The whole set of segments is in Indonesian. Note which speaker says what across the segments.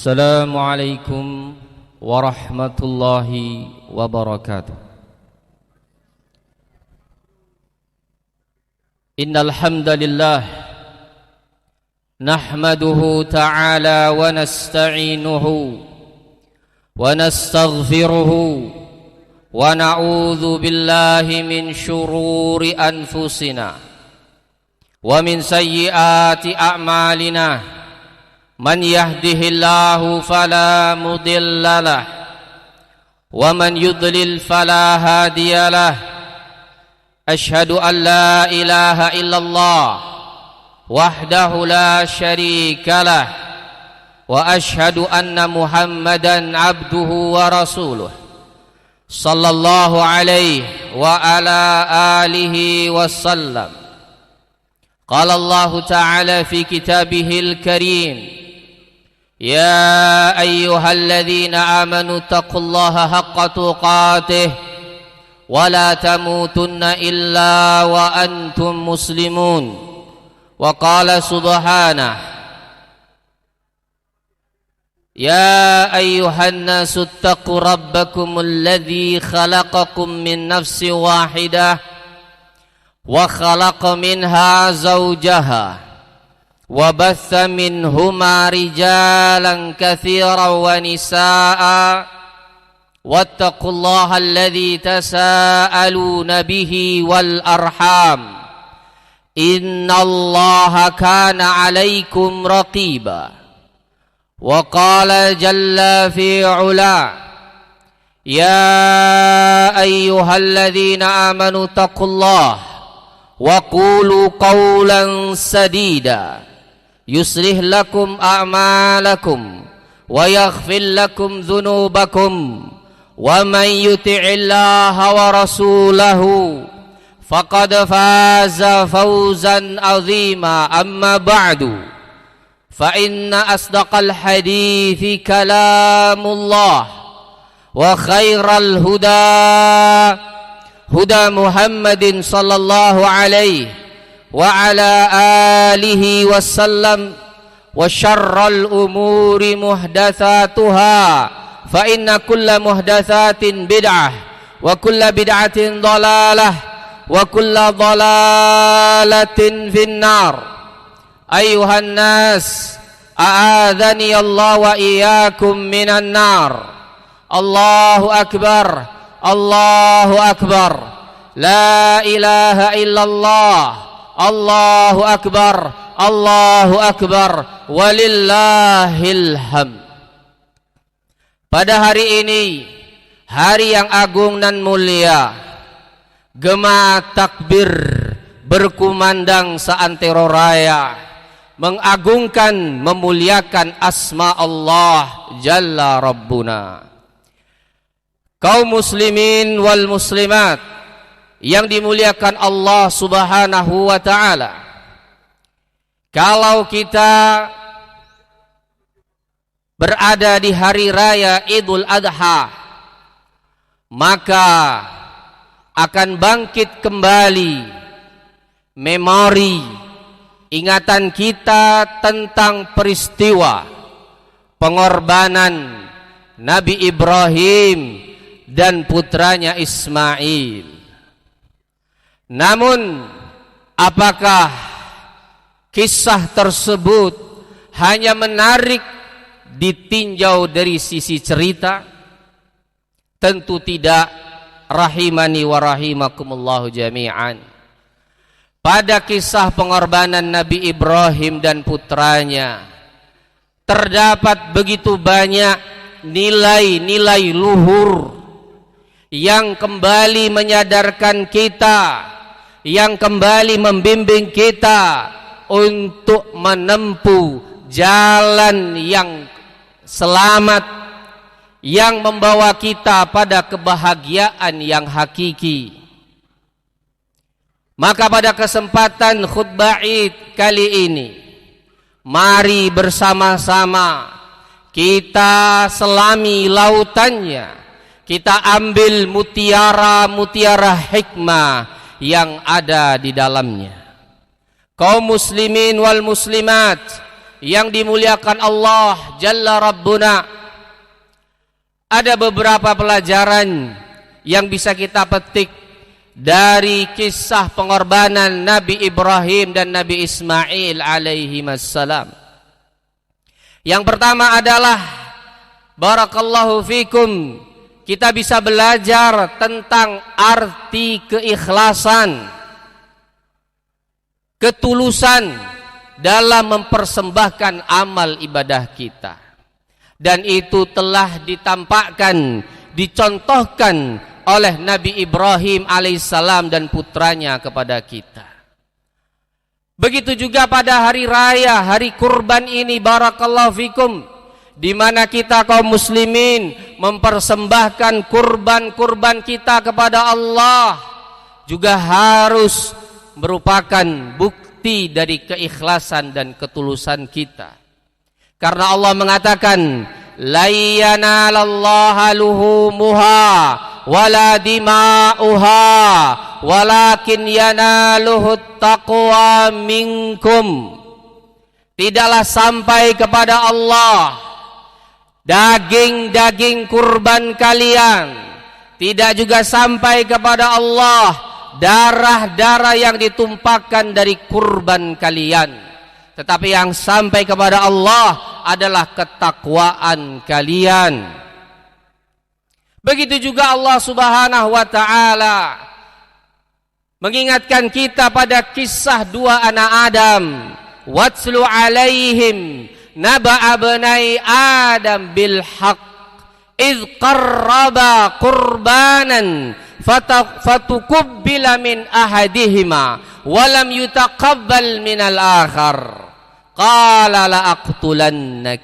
Speaker 1: Assalamualaikum warahmatullahi wabarakatuh. Innal hamdalillah nahmaduhu ta'ala wa nasta'inuhu wa nastaghfiruhu wa na'udzu billahi min syururi anfusina wa min sayyiati a'malina. Man yahdihillahu fala mudhillalah wa man yudlil fala hadiyalah. Ashhadu an la ilaha illallah wahdahu la syarikalah wa ashhadu anna Muhammadan abduhu wa rasuluh sallallahu alaihi wa ala alihi wasallam. Qala Allah ta'ala fi kitabihil karim, ya ayyuhalladzina amanu taqullaha haqqa tuqatih wa la tamutunna illa wa antum muslimun. Wa qala subhanahu, ya ayyuhan nasu taqu rabbakumul ladzi khalaqakum min nafsin wahidah wa khalaqa minha zawjaha wa batha minhuma rijalan katsiran wa nisaa wattaqullaha alladzi tasaaluna bihi wal arham innallaha kana 'alaikum raqiba. Wa qala jalla fi 'ula, ya ayyuhalladzina amanu taqullaha wa qulu qawlan sadida yuslih lakum a'malakum wa yaghfir lakum dhunubakum wa man yuti'illaha wa rasulahu faqad faza fawzan 'azima. Amma ba'du, fa inna asdaqal hadithi kalamullah wa khairal huda huda Muhammadin sallallahu alaihi wa ala alihi wasallam wa syarral umuri muhdatsatuha fa inna kulla muhdatsatin bid'ah wa kulla bid'atin dhalalah wa kulla dhalalatin finnar. Ayuhan nas, a'adzani Allah wa iyyakum minan nar. Allahu akbar, Allahu akbar, la ilaha illallah, Allahu akbar, Allahu akbar, walillahil hamd. Pada hari ini, hari yang agung dan mulia, gema takbir berkumandang seantero raya, mengagungkan, memuliakan asma Allah Jalla Rabbuna. Kaum muslimin wal muslimat yang dimuliakan Allah subhanahu wa ta'ala, kalau kita berada di hari raya Idul Adha, maka akan bangkit kembali memori, ingatan kita tentang peristiwa pengorbanan Nabi Ibrahim dan putranya Ismail. Namun, apakah kisah tersebut hanya menarik ditinjau dari sisi cerita? Tentu tidak, rahimani wa rahimakumullahu jami'an. Pada kisah pengorbanan Nabi Ibrahim dan putranya terdapat begitu banyak nilai-nilai luhur yang kembali menyadarkan kita, yang kembali membimbing kita untuk menempuh jalan yang selamat, yang membawa kita pada kebahagiaan yang hakiki. Maka pada kesempatan khutbah Id kali ini, mari bersama-sama kita selami lautannya, kita ambil mutiara-mutiara hikmah yang ada di dalamnya. Kaum muslimin wal muslimat yang dimuliakan Allah Jalla Rabbuna, ada beberapa pelajaran yang bisa kita petik dari kisah pengorbanan Nabi Ibrahim dan Nabi Ismail alaihi wassalam. Yang pertama adalah barakallahu fikum, kita bisa belajar tentang arti keikhlasan, ketulusan dalam mempersembahkan amal ibadah kita. Dan itu telah ditampakkan, dicontohkan oleh Nabi Ibrahim alaihissalam dan putranya kepada kita. Begitu juga pada hari raya, hari kurban ini barakallahu fikum, di mana kita kaum muslimin mempersembahkan kurban-kurban kita kepada Allah, juga harus merupakan bukti dari keikhlasan dan ketulusan kita. Karena Allah mengatakan, la yanalallaha luhumuha wala dima'uha walakin yanaluhut taqwa minkum. Tidaklah sampai kepada Allah daging-daging kurban kalian, tidak juga sampai kepada Allah darah-darah yang ditumpahkan dari kurban kalian, tetapi yang sampai kepada Allah adalah ketakwaan kalian. Begitu juga Allah Subhanahu wa taala mengingatkan kita pada kisah dua anak Adam, watslu alaihim naba'a bnai Adam bil haqq idz qarraba qurbanan fatukubbila min ahadihima wa lam yutaqabbal minal akhar qala la aqtulannak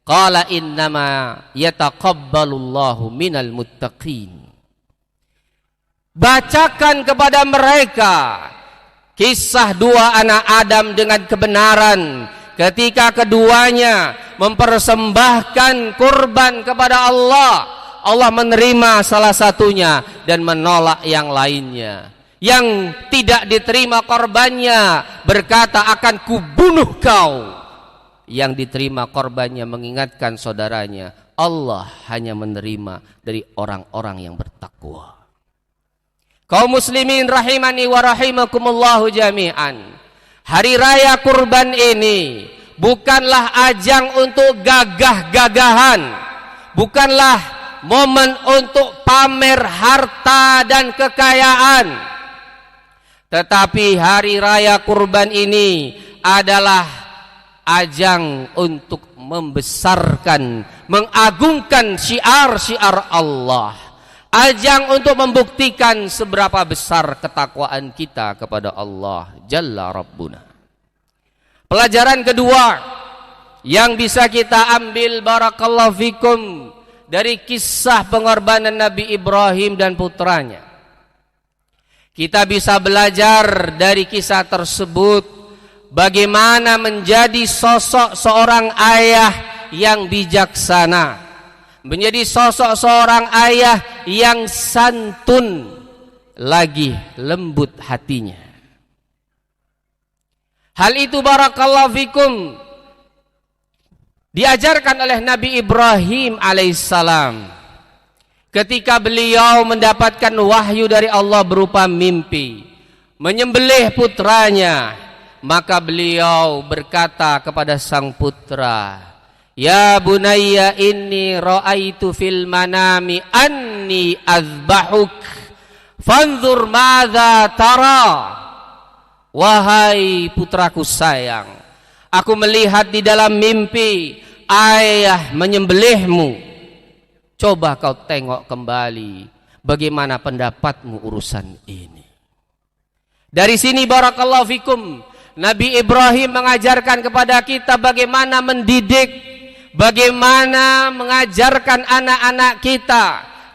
Speaker 1: qala innama yataqabbalullahu minal muttaqin. Bacakan kepada mereka kisah dua anak Adam dengan kebenaran ketika keduanya mempersembahkan kurban kepada Allah. Allah menerima salah satunya dan menolak yang lainnya. Yang tidak diterima korbannya berkata, akan kubunuh kau. Yang diterima korbannya mengingatkan saudaranya, Allah hanya menerima dari orang-orang yang bertakwa. Kaum muslimin rahimani wa rahimakumullahu jami'an, hari raya kurban ini bukanlah ajang untuk gagah-gagahan, bukanlah momen untuk pamer harta dan kekayaan, tetapi hari raya kurban ini adalah ajang untuk membesarkan, mengagungkan syiar-syiar Allah, ajang untuk membuktikan seberapa besar ketakwaan kita kepada Allah Jalla Rabbuna. Pelajaran kedua yang bisa kita ambil barakallahu fikum dari kisah pengorbanan Nabi Ibrahim dan putranya, kita bisa belajar dari kisah tersebut bagaimana menjadi sosok seorang ayah yang bijaksana, menjadi sosok seorang ayah yang santun lagi lembut hatinya. Hal itu barakallahu fikum diajarkan oleh Nabi Ibrahim alaihissalam ketika beliau mendapatkan wahyu dari Allah berupa mimpi menyembelih putranya. Maka beliau berkata kepada sang putra, ya bunayya inni ra'aitu fil manami anni azbahuk fanzur madza tara. Wahai putraku sayang, aku melihat di dalam mimpi ayah menyembelihmu. Coba kau tengok kembali bagaimana pendapatmu urusan ini. Dari sini barakallahu fikum, Nabi Ibrahim mengajarkan kepada kita bagaimana mendidik, bagaimana mengajarkan anak-anak kita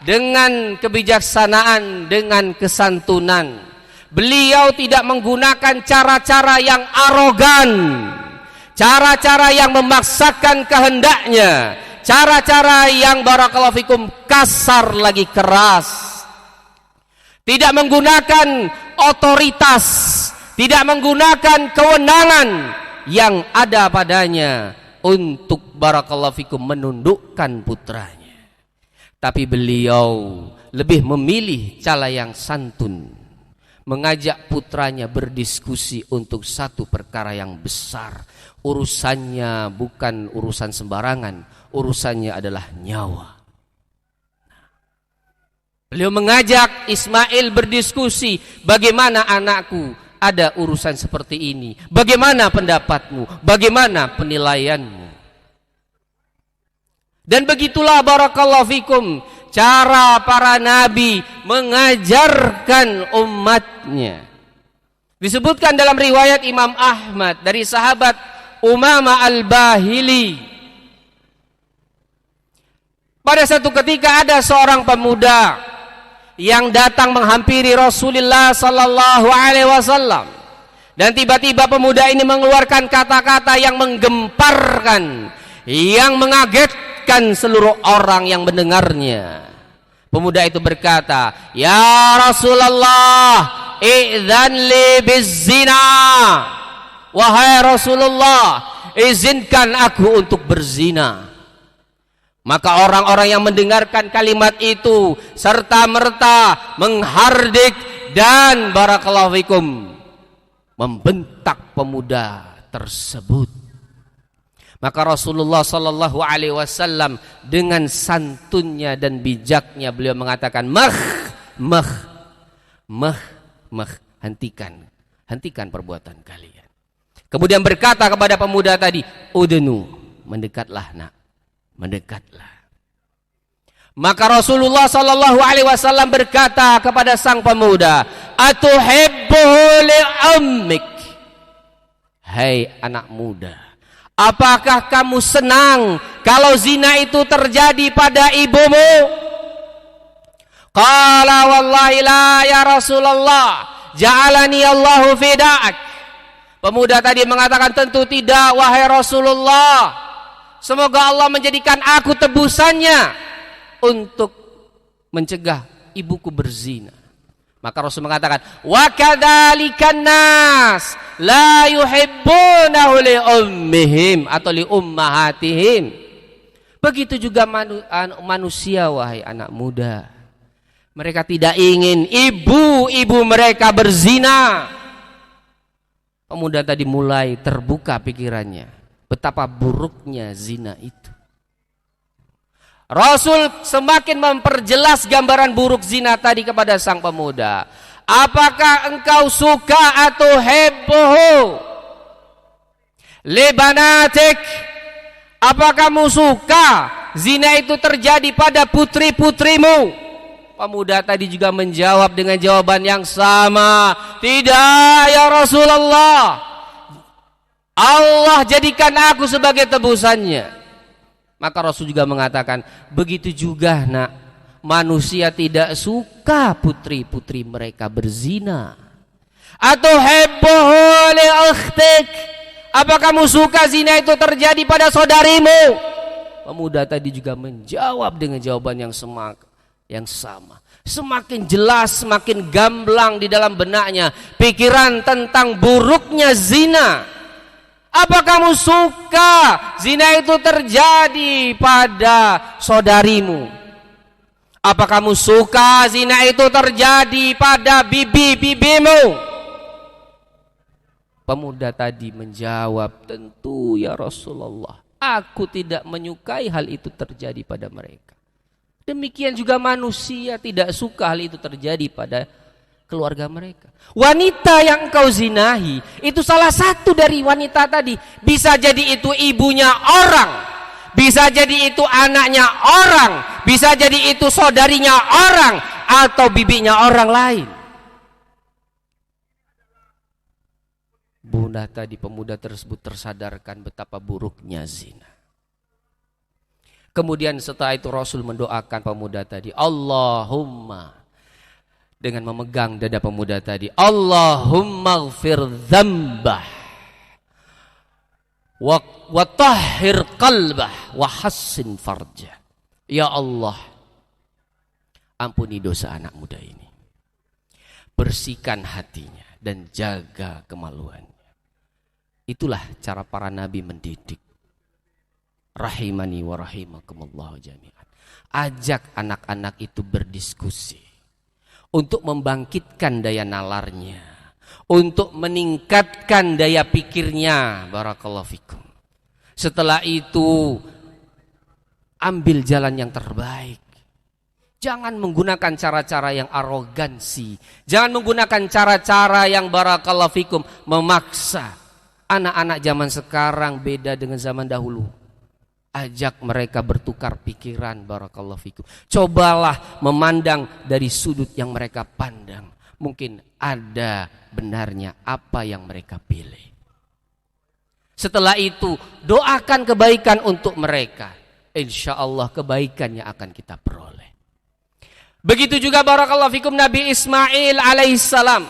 Speaker 1: dengan kebijaksanaan, dengan kesantunan. Beliau tidak menggunakan cara-cara yang arogan, cara-cara yang memaksakan kehendaknya, cara-cara yang barakallahu fikum kasar lagi keras. Tidak menggunakan otoritas, tidak menggunakan kewenangan yang ada padanya untuk barakallahu fikum menundukkan putranya. Tapi beliau lebih memilih cara yang santun, mengajak putranya berdiskusi untuk satu perkara yang besar. Urusannya bukan urusan sembarangan, urusannya adalah nyawa. Beliau mengajak Ismail berdiskusi, bagaimana anakku, ada urusan seperti ini, bagaimana pendapatmu, bagaimana penilaianmu. Dan begitulah barakallahu fikum cara para nabi mengajarkan umatnya. Disebutkan dalam riwayat Imam Ahmad dari sahabat Umamah Al-Bahili, pada satu ketika ada seorang pemuda yang datang menghampiri Rasulullah sallallahu alaihi wasallam, dan tiba-tiba pemuda ini mengeluarkan kata-kata yang menggemparkan, yang mengagetkan seluruh orang yang mendengarnya. Pemuda itu berkata, "Ya Rasulullah, idzan li bizzina." Wahai Rasulullah, izinkan aku untuk berzina. Maka orang-orang yang mendengarkan kalimat itu serta merta menghardik dan barakallahu fikum membentak pemuda tersebut. Maka Rasulullah sallallahu alaihi wasallam dengan santunnya dan bijaknya beliau mengatakan, hentikan perbuatan kalian. Kemudian berkata kepada pemuda tadi, udnu, mendekatlah nak, mendekatlah. Maka Rasulullah sallallahu alaihi wasallam berkata kepada sang pemuda, atuhibbuhu li ummik, hai anak muda, apakah kamu senang kalau zina itu terjadi pada ibumu? Qala wallahi la ya Rasulullah, ja'alani Allahu fida'ak. Pemuda tadi mengatakan, tentu tidak wahai Rasulullah, semoga Allah menjadikan aku tebusannya untuk mencegah ibuku berzina. Maka Rasul mengatakan, wa kadzalikan nas la yuhibbunahu li ummihim atau li ummahatihim. Begitu juga manusia wahai anak muda, mereka tidak ingin ibu-ibu mereka berzina. Pemuda tadi mulai terbuka pikirannya betapa buruknya zina itu. Rasul semakin memperjelas gambaran buruk zina tadi kepada sang pemuda. Apakah engkau suka atau heboh libanatik? Apakah kamu suka zina itu terjadi pada putri-putrimu? Pemuda tadi juga menjawab dengan jawaban yang sama, tidak ya Rasulullah, Allah jadikan aku sebagai tebusannya. Maka Rasul juga mengatakan, begitu juga nak, manusia tidak suka putri-putri mereka berzina. Atau heboh li ukhtik, apa kamu suka zina itu terjadi pada saudarimu? Pemuda tadi juga menjawab dengan jawaban yang sama. Semakin jelas, semakin gamblang di dalam benaknya pikiran tentang buruknya zina. Apa kamu suka zina itu terjadi pada saudarimu? Apa kamu suka zina itu terjadi pada bibi-bibimu? Pemuda tadi menjawab, tentu ya Rasulullah, aku tidak menyukai hal itu terjadi pada mereka. Demikian juga manusia tidak suka hal itu terjadi pada keluarga mereka. Wanita yang engkau zinahi itu salah satu dari wanita tadi. Bisa jadi itu ibunya orang, bisa jadi itu anaknya orang, bisa jadi itu saudarinya orang, atau bibinya orang lain. Bunda tadi, pemuda tersebut tersadarkan betapa buruknya zina. Kemudian setelah itu Rasul mendoakan pemuda tadi, Allahumma, dengan memegang dada pemuda tadi, Allahumma ghfir dzambah wa tahhir qalbah wa hassin farjah. Ya Allah, ampuni dosa anak muda ini, bersihkan hatinya dan jaga kemaluannya. Itulah cara para nabi mendidik. Rahimani wa rahimakumullah jami'an. Ajak anak-anak itu berdiskusi untuk membangkitkan daya nalarnya, untuk meningkatkan daya pikirnya. Barakallahu fikum. Setelah itu ambil jalan yang terbaik. Jangan menggunakan cara-cara yang arogansi. Jangan menggunakan cara-cara yang barakallahu fikum memaksa. Anak-anak zaman sekarang beda dengan zaman dahulu. Ajak mereka bertukar pikiran, barakallahu fikum. Cobalah memandang dari sudut yang mereka pandang. Mungkin ada benarnya apa yang mereka pilih. Setelah itu doakan kebaikan untuk mereka. Insya Allah kebaikannya akan kita peroleh. Begitu juga barakallahu fikum Nabi Ismail alaihissalam.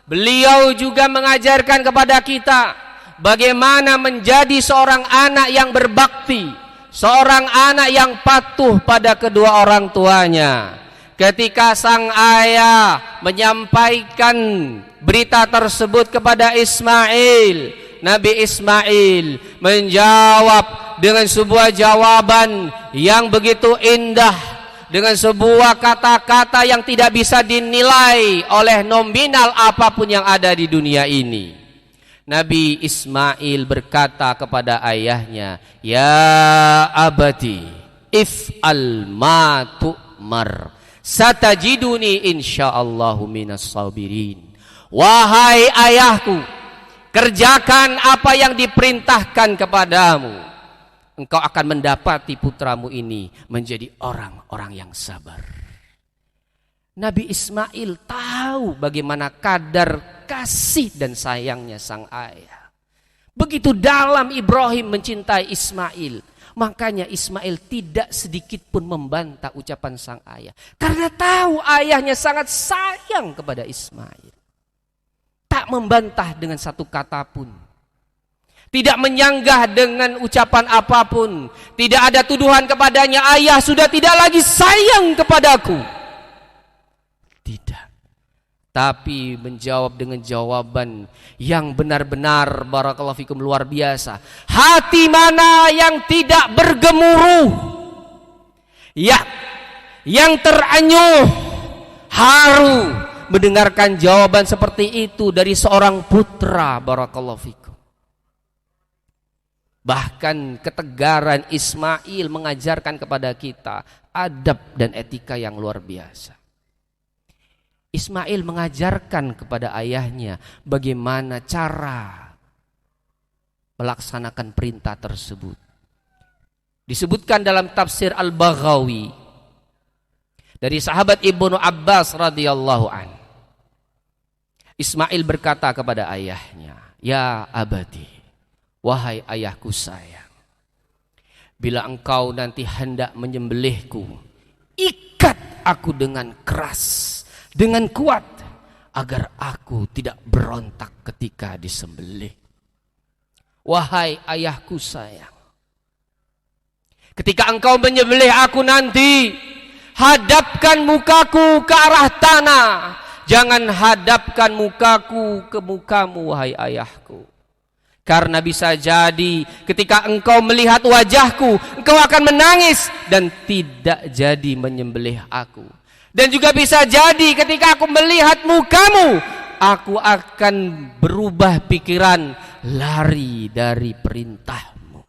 Speaker 1: Beliau juga mengajarkan kepada kita bagaimana menjadi seorang anak yang berbakti, seorang anak yang patuh pada kedua orang tuanya. Ketika sang ayah menyampaikan berita tersebut kepada Ismail, Nabi Ismail menjawab dengan sebuah jawaban yang begitu indah, dengan sebuah kata-kata yang tidak bisa dinilai oleh nominal apapun yang ada di dunia ini. Nabi Ismail berkata kepada ayahnya, "Ya abati, if'al ma tu'mar, satajiduni insyaallahu minas sabirin." Wahai ayahku, kerjakan apa yang diperintahkan kepadamu. Engkau akan mendapati putramu ini menjadi orang-orang yang sabar. Nabi Ismail tahu bagaimana kadar kasih dan sayangnya sang ayah. Begitu dalam Ibrahim mencintai Ismail. Makanya Ismail tidak sedikit pun membantah ucapan sang ayah. Karena tahu ayahnya sangat sayang kepada Ismail. Tak membantah dengan satu kata pun. Tidak menyanggah dengan ucapan apapun. Tidak ada tuduhan kepadanya, ayah sudah tidak lagi sayang kepadaku. Tidak. Tapi menjawab dengan jawaban yang benar-benar barakallahu fikum luar biasa. Hati mana yang tidak bergemuruh, ya, yang terenyuh, haru mendengarkan jawaban seperti itu dari seorang putra, barakallahu fikum. Bahkan ketegaran Ismail mengajarkan kepada kita adab dan etika yang luar biasa. Ismail mengajarkan kepada ayahnya bagaimana cara melaksanakan perintah tersebut. Disebutkan dalam tafsir Al-Baghawi dari sahabat Ibnu Abbas radhiyallahu an. Ismail berkata kepada ayahnya, "Ya abadi, wahai ayahku sayang, bila engkau nanti hendak menyembelihku, ikat aku dengan keras, dengan kuat, agar aku tidak berontak ketika disembelih. Wahai ayahku sayang, ketika engkau menyembelih aku nanti, hadapkan mukaku ke arah tanah, jangan hadapkan mukaku ke mukamu, wahai ayahku. Karena bisa jadi ketika engkau melihat wajahku, engkau akan menangis dan tidak jadi menyembelih aku. Dan juga bisa jadi ketika aku melihat mukamu, aku akan berubah pikiran, lari dari perintahmu.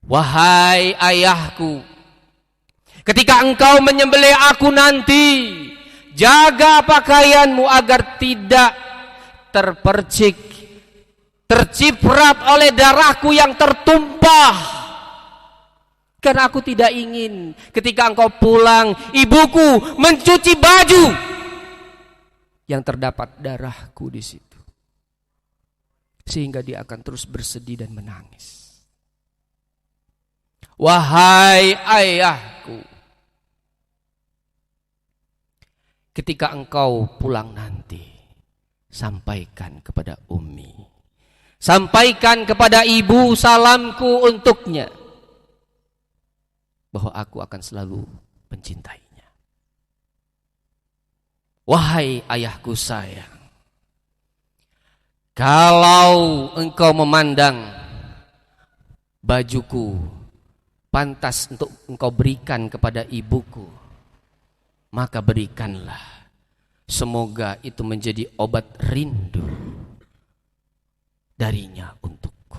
Speaker 1: Wahai ayahku, ketika engkau menyembelih aku nanti, jaga pakaianmu agar tidak terpercik, terciprat oleh darahku yang tertumpah. Karena aku tidak ingin ketika engkau pulang, ibuku mencuci baju yang terdapat darahku di situ, sehingga dia akan terus bersedih dan menangis. Wahai ayahku, ketika engkau pulang nanti, sampaikan kepada Ummi, sampaikan kepada ibu salamku untuknya, bahwa aku akan selalu mencintainya. Wahai ayahku sayang, Kalau engkau memandang bajuku pantas untuk engkau berikan kepada ibuku, maka berikanlah. Semoga itu menjadi obat rindu darinya untukku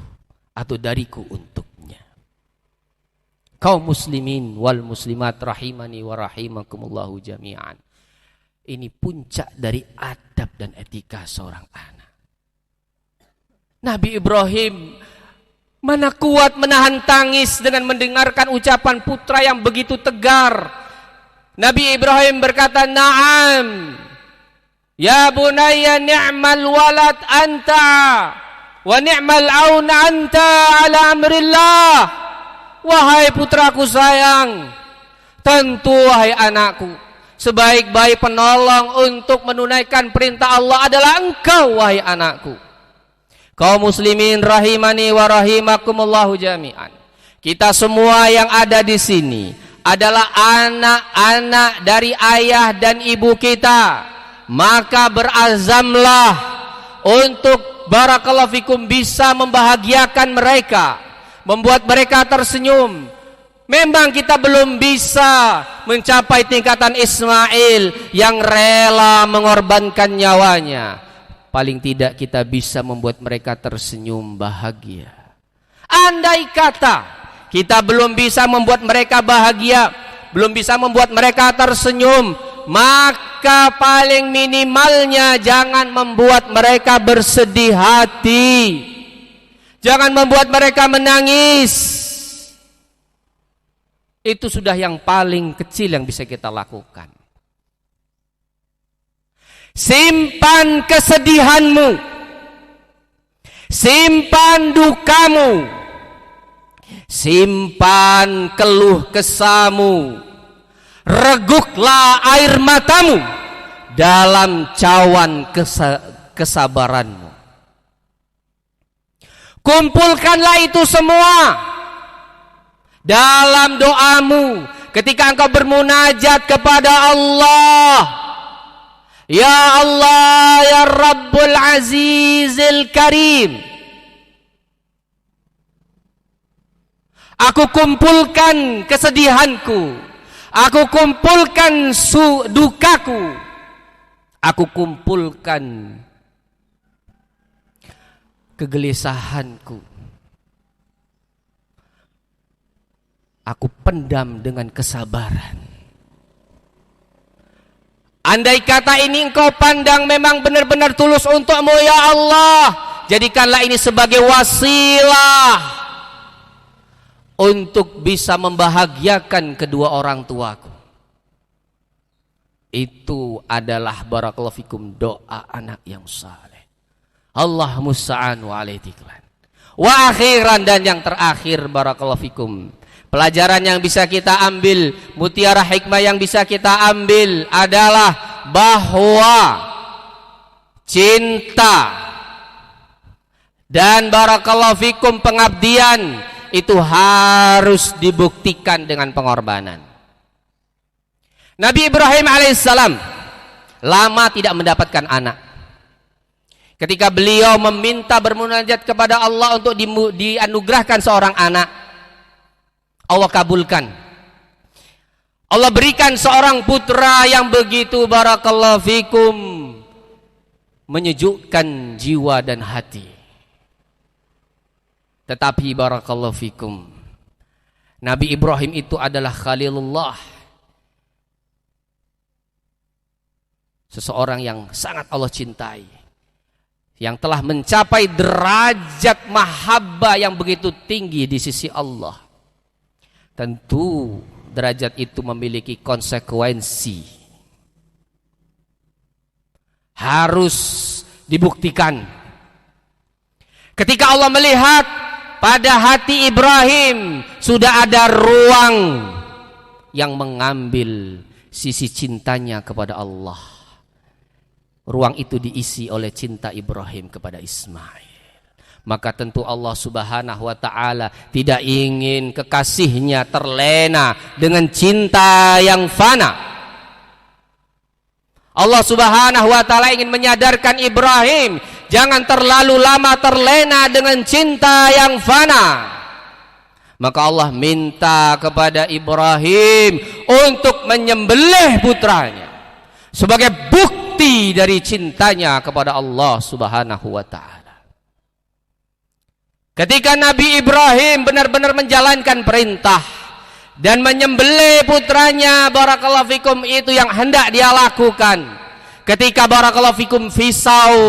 Speaker 1: atau dariku untuknya. Kaum muslimin wal muslimat rahimani wa rahimakumullahu jami'an. Ini puncak dari adab dan etika seorang anak. Nabi Ibrahim mana kuat menahan tangis dengan mendengarkan ucapan putra yang begitu tegar. Nabi Ibrahim berkata, "Na'am, ya bunayya ni'mal walad anta, wa ni'mal aun anta ala amrillah." Wahai putraku sayang, tentu wahai anakku, sebaik-baik penolong untuk menunaikan perintah Allah adalah engkau wahai anakku. Kaum muslimin rahimani wa rahimakumullahu jami'an. Kita semua yang ada di sini adalah anak-anak dari ayah dan ibu kita. Maka berazamlah untuk barakallahu fikum bisa membahagiakan mereka, membuat mereka tersenyum. Memang kita belum bisa mencapai tingkatan Ismail yang rela mengorbankan nyawanya. Paling tidak kita bisa membuat mereka tersenyum bahagia. Andai kata kita belum bisa membuat mereka bahagia, belum bisa membuat mereka tersenyum, maka paling minimalnya jangan membuat mereka bersedih hati. Jangan membuat mereka menangis. Itu sudah yang paling kecil yang bisa kita lakukan. Simpan kesedihanmu, simpan dukamu, simpan keluh kesamu, reguklah air matamu dalam cawan kesabaranmu. Kumpulkanlah itu semua dalam doamu ketika engkau bermunajat kepada Allah. Ya Allah, ya Rabbul Azizil Karim, aku kumpulkan kesedihanku, aku kumpulkan dukaku, aku kumpulkan kegelisahanku, aku pendam dengan kesabaran. Andai kata ini engkau pandang memang benar-benar tulus untukmu ya Allah, jadikanlah ini sebagai wasilah untuk bisa membahagiakan kedua orang tuaku. Itu adalah barakallahu fikum doa anak yang saleh. Allah musta'an wa alaihi tiklan. Wa akhiran, dan yang terakhir barakallahu fikum, pelajaran yang bisa kita ambil, mutiara hikmah yang bisa kita ambil adalah bahwa cinta dan barakallahu fikum pengabdian itu harus dibuktikan dengan pengorbanan. Nabi Ibrahim alaihissalam lama tidak mendapatkan anak. Ketika beliau meminta bermunajat kepada Allah untuk dianugerahkan seorang anak, Allah kabulkan. Allah berikan seorang putra yang begitu barakallahu fikum menyejukkan jiwa dan hati. Tetapi barakallahu fikum, Nabi Ibrahim itu adalah Khalilullah, seseorang yang sangat Allah cintai, yang telah mencapai derajat mahabbah yang begitu tinggi di sisi Allah. Tentu derajat itu memiliki konsekuensi, harus dibuktikan. Ketika Allah melihat pada hati Ibrahim sudah ada ruang yang mengambil sisi cintanya kepada Allah, ruang itu diisi oleh cinta Ibrahim kepada Ismail. Maka tentu Allah subhanahu wa ta'ala tidak ingin kekasihnya terlena dengan cinta yang fana. Allah subhanahu wa ta'ala ingin menyadarkan Ibrahim, jangan terlalu lama terlena dengan cinta yang fana. Maka Allah minta kepada Ibrahim untuk menyembelih putranya sebagai bukti dari cintanya kepada Allah Subhanahu wa taala. Ketika Nabi Ibrahim benar-benar menjalankan perintah dan menyembelih putranya, barakallahu fikum, itu yang hendak dia lakukan. Ketika barakallahu fikum pisau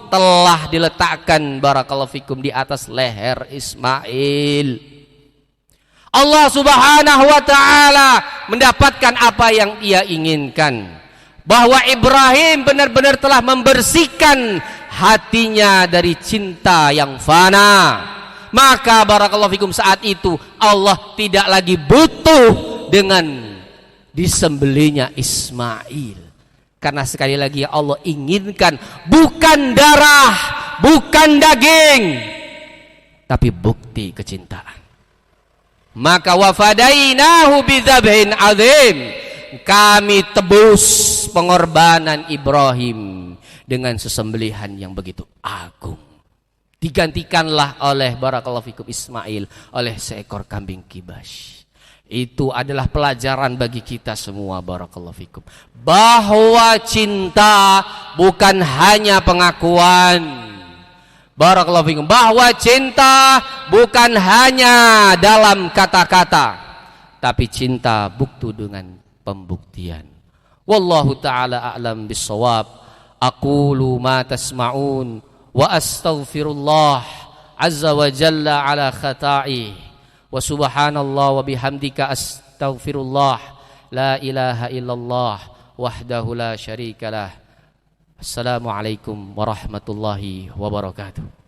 Speaker 1: telah diletakkan barakallahu fikum di atas leher Ismail, Allah Subhanahu wa taala mendapatkan apa yang ia inginkan, bahwa Ibrahim benar-benar telah membersihkan hatinya dari cinta yang fana. Maka barakallahu fikum saat itu Allah tidak lagi butuh dengan disembelihnya Ismail. Karena sekali lagi Allah inginkan bukan darah, bukan daging, tapi bukti kecintaan. Maka wafadainahu bidzabhin azim, kami tebus pengorbanan Ibrahim dengan sesembelihan yang begitu agung. Digantikanlah oleh barakallahu fikum Ismail oleh seekor kambing kibas. Itu adalah pelajaran bagi kita semua barakallahu fikum, bahwa cinta bukan hanya pengakuan. Barakallahu fikum, bahwa cinta bukan hanya dalam kata-kata, tapi cinta bukti dengan pembuktian. Wallahu ta'ala a'lam bissawab. Aqulu ma tasma'un wa astaghfirullah azza wa jalla ala khata'i wa subhanallah wa bihamdika astaghfirullah la ilaha illallah wahdahu la syarikalah. Assalamualaikum warahmatullahi wabarakatuh.